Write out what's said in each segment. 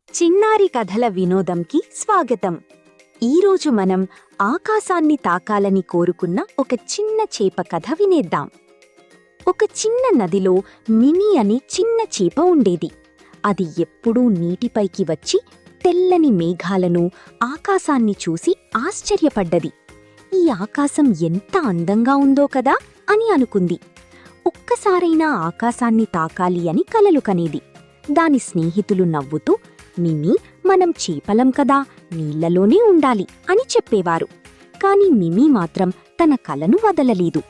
చిన్నారి కథల వినోదంకి స్వాగతం. ఈరోజు మనం ఆకాశాన్ని తాకాలని కోరుకున్న ఒక చిన్న చేప కథ వినేద్దాం. ఒక చిన్న నదిలో మినీ అనే చిన్న చేప ఉండేది. అది ఎప్పుడూ నీటిపైకి వచ్చి తెల్లని మేఘాలను, ఆకాశాన్ని చూసి ఆశ్చర్యపడ్డది. ఈ ఆకాశం ఎంత అందంగా ఉందో కదా అని అనుకుంది. ఒక్కసారైనా ఆకాశాన్ని తాకాలి అని కలలు కనేది. దాని స్నేహితులు నవ్వుతూ, మిమీ, మనం చేపలం కదా, నీళ్లలోనే ఉండాలి అని చెప్పేవారు. కాని మిమీ మాత్రం తన కలను వదలలేదు.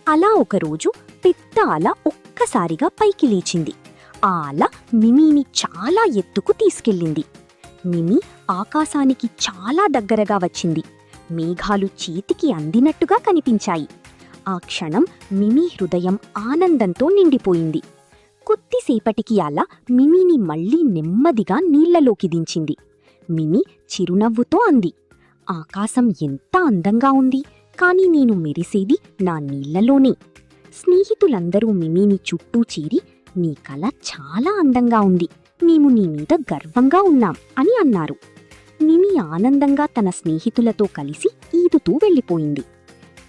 అలా ఒకరోజు పెద్ద అల ఒక్కసారిగా పైకి లేచింది. ఆ అల మిమీని చాలా ఎత్తుకు తీసుకెళ్ళింది. మిమీ ఆకాశానికి చాలా దగ్గరగా వచ్చింది. మేఘాలు చేతికి అందినట్టుగా కనిపించాయి. ఆ క్షణం మిమీ హృదయం ఆనందంతో నిండిపోయింది. కొద్దిసేపటికి అల మిమీని మళ్లీ నెమ్మదిగా నీళ్లలోకి దించింది. మిమీ చిరునవ్వుతో అంది, ఆకాశం ఎంత అందంగా ఉంది, కాని నేను మెరిసేది నా నీళ్లలోనే. స్నేహితులందరూ మిమీని చుట్టూ చేరి, నీ కల చాలా అందంగా ఉంది, మేము నీ మీద గర్వంగా ఉన్నాం అని అన్నారు. మిమీ ఆనందంగా తన స్నేహితులతో కలిసి ఈదుతూ వెళ్ళిపోయింది.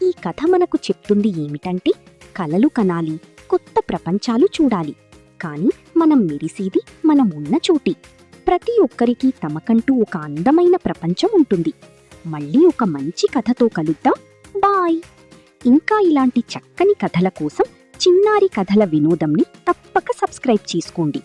ఈ కథ మనకు చెప్తుంది ఏమిటంటే, కలలు కనాలి, కొత్త ప్రపంచాలు చూడాలి, కాని మనం మెరిసేది మనం ఉన్న చోటి. ప్రతి ఒక్కరికి తమకంటూ ఒక అందమైన ప్రపంచం ఉంటుంది. మళ్ళీ ఒక మంచి కథతో కలుద్దాం. బాయ్. ఇంకా ఇలాంటి చక్కని కథల కోసం చిన్నారి కథల వినోదంని తప్పక సబ్స్క్రైబ్ చేసుకోండి.